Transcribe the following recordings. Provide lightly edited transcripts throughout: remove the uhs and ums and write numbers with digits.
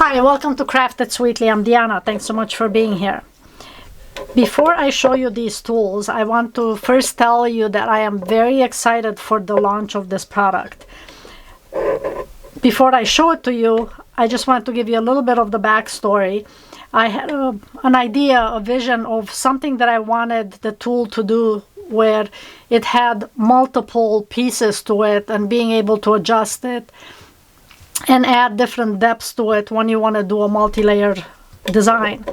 Hi, welcome to Craft It Sweetly. I'm Diana. Thanks so much for being here. Before I show you these tools, I want to first tell you that I am very excited for the launch of this product. Before I show it to you, I just want to give you a little bit of the backstory. I had an idea, a vision of something that I wanted the tool to do, where it had multiple pieces to it and being able to adjust it and add different depths to it when you want to do a multi-layer design.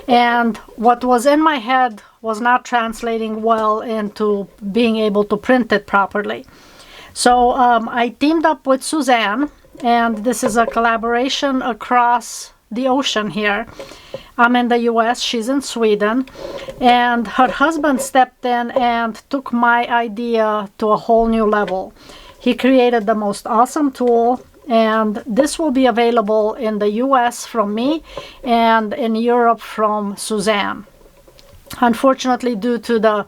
And what was in my head was not translating well into being able to print it properly. So I teamed up with Suzanne, and this is a collaboration across the ocean here. I'm in the US, she's in Sweden, and her husband stepped in and took my idea to a whole new level. He created the most awesome tool, and this will be available in the US from me and in Europe from Suzanne. Unfortunately, due to the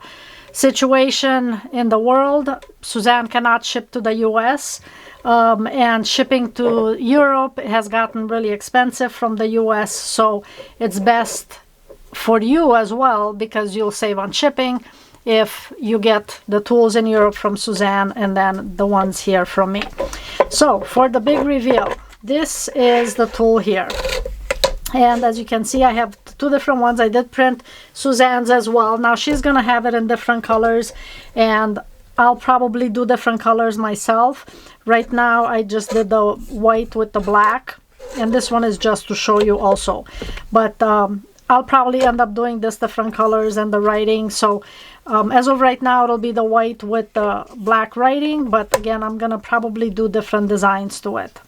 situation in the world, Suzanne cannot ship to the US, and shipping to Europe has gotten really expensive from the US, so it's best for you as well, because you'll save on shipping if you get the tools in Europe from Suzanne and then the ones here from me. So for the big reveal, this is the tool here. And as you can see, I have two different ones. I did print Suzanne's as well. Now she's gonna have it in different colors, and I'll probably do different colors myself. Right now I just did the white with the black, and this one is just to show you also. But I'll probably end up doing this different colors and the writing. So as of right now, it'll be the white with the black writing, but again, I'm gonna probably do different designs to it.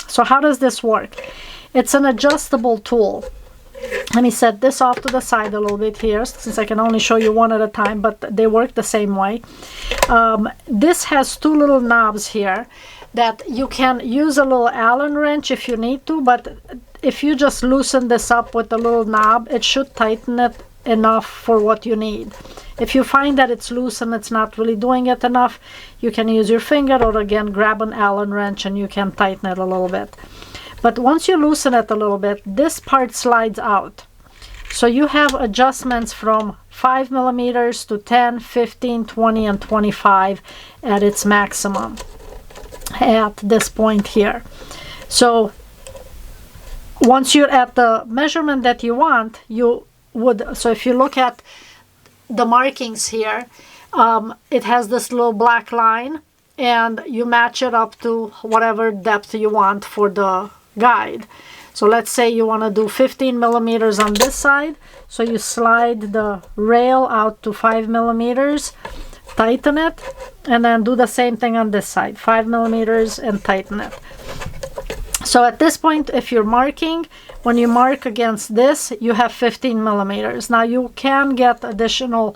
So how does this work? It's an adjustable tool. Let me set this off to the side a little bit here, since I can only show you one at a time, but they work the same way. This has two little knobs here that you can use a little Allen wrench if you need to, but if you just loosen this up with the little knob, it should tighten it enough for what you need. If you find that it's loose and it's not really doing it enough, you can use your finger or again grab an Allen wrench and you can tighten it a little bit. But once you loosen it a little bit, this part slides out. So you have adjustments from 5 millimeters to 10, 15, 20, and 25 at its maximum at this point here. So once you're at the measurement that you want, so if you look at the markings here, it has this little black line, and you match it up to whatever depth you want for the guide. So let's say you want to do 15 millimeters on this side, so you slide the rail out to 5 millimeters, tighten it, and then do the same thing on this side, 5 millimeters, and tighten it. So at this point, if you're marking, when you mark against this, you have 15 millimeters. Now you can get additional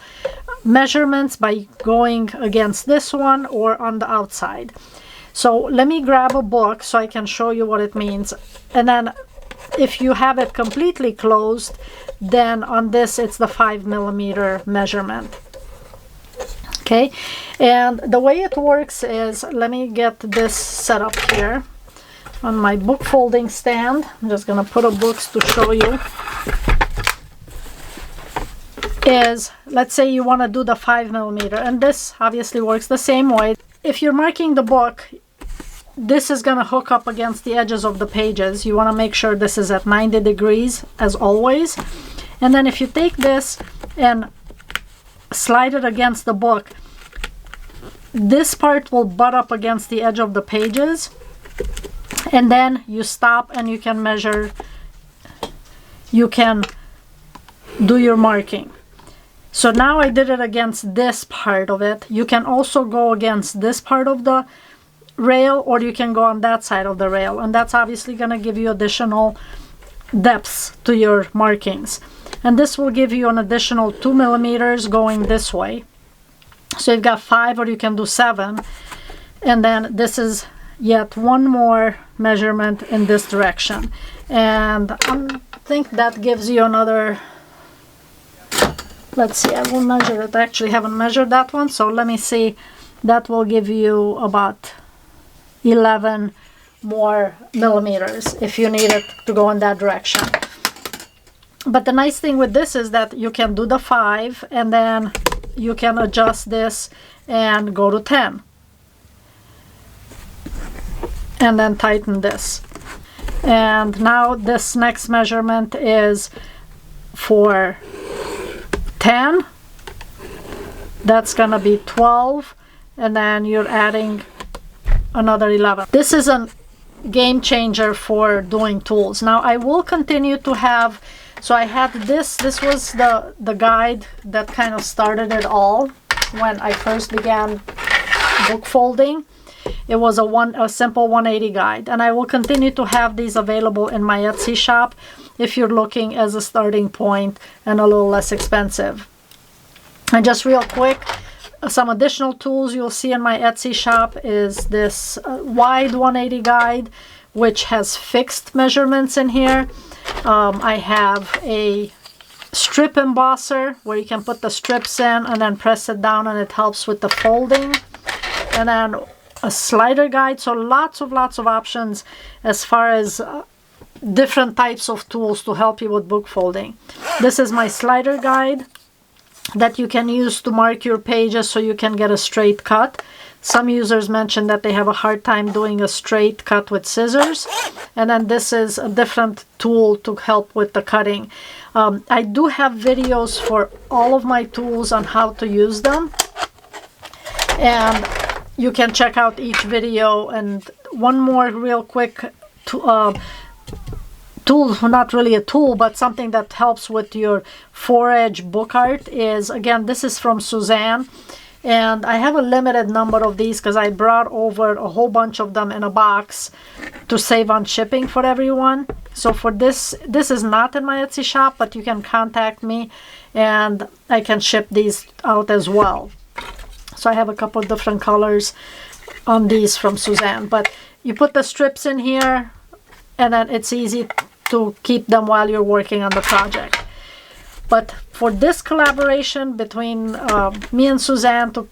measurements by going against this one or on the outside. So let me grab a book so I can show you what it means. And then if you have it completely closed, then on this it's the 5 millimeter measurement. Okay, and the way it works is, let me get this set up here on my book folding stand. I'm just gonna put up books to show you. Is, let's say you want to do the 5 millimeter, and this obviously works the same way. If you're marking the book, this is gonna hook up against the edges of the pages. You want to make sure this is at 90 degrees as always. And then if you take this and slide it against the book, this part will butt up against the edge of the pages, and then you stop and you can measure, you can do your marking. So now I did it against this part of it. You can also go against this part of the rail, or you can go on that side of the rail, and that's obviously going to give you additional depths to your markings. And this will give you an additional 2 millimeters going this way. So you've got 5, or you can do 7, and then this is yet one more measurement in this direction, and I think that gives you another, let's see, I will measure it. I actually haven't measured that one, so let me see. That will give you about 11 more millimeters if you need it to go in that direction. But the nice thing with this is that you can do the 5 and then you can adjust this and go to 10. And then tighten this. And now this next measurement is for 10. That's gonna be 12. And then you're adding another 11. This is a game changer for doing tools. Now I will continue to have, so I had this was the guide that kind of started it all when I first began book folding. It was a simple 180 guide, and I will continue to have these available in my Etsy shop if you're looking as a starting point and a little less expensive. And just real quick, some additional tools you'll see in my Etsy shop is this wide 180 guide, which has fixed measurements in here. I have a strip embosser where you can put the strips in and then press it down, and it helps with the folding. And then a slider guide, so lots of options as far as different types of tools to help you with book folding. This is my slider guide that you can use to mark your pages so you can get a straight cut. Some users mentioned that they have a hard time doing a straight cut with scissors, and then this is a different tool to help with the cutting. I do have videos for all of my tools on how to use them, and you can check out each video. And one more real quick tool, not really a tool, but something that helps with your 4-edge book art is, again, this is from Suzanne, and I have a limited number of these because I brought over a whole bunch of them in a box to save on shipping for everyone. So for this is not in my Etsy shop, but you can contact me and I can ship these out as well. So I have a couple of different colors on these from Suzanne, but you put the strips in here and then it's easy to keep them while you're working on the project. But for this collaboration between me and Suzanne to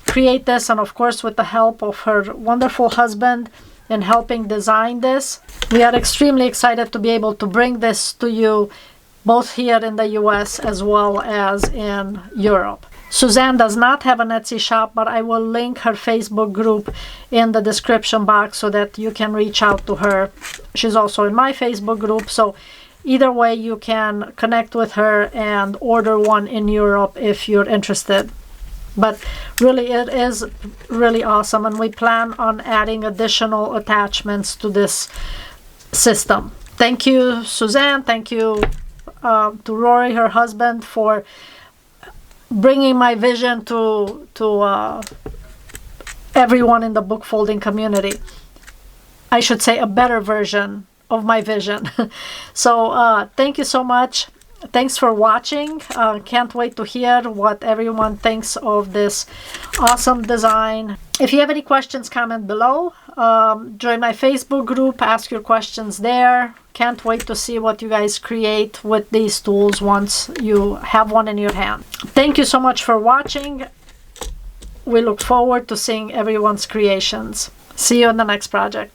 create this, and of course with the help of her wonderful husband in helping design this, we are extremely excited to be able to bring this to you both here in the US as well as in Europe. Suzanne does not have an Etsy shop, but I will link her Facebook group in the description box so that you can reach out to her. She's also in my Facebook group, so either way you can connect with her and order one in Europe if you're interested. But really, it is really awesome, and we plan on adding additional attachments to this system. Thank you, Suzanne. Thank you to Rory, her husband, for bringing my vision to everyone in the book folding community. I should say a better version of my vision. So thank you so much. Thanks for watching. Can't wait to hear what everyone thinks of this awesome design. If you have any questions, comment below. Join my Facebook group, ask your questions there. Can't wait to see what you guys create with these tools once you have one in your hand. Thank you so much for watching. We look forward to seeing everyone's creations. See you in the next project.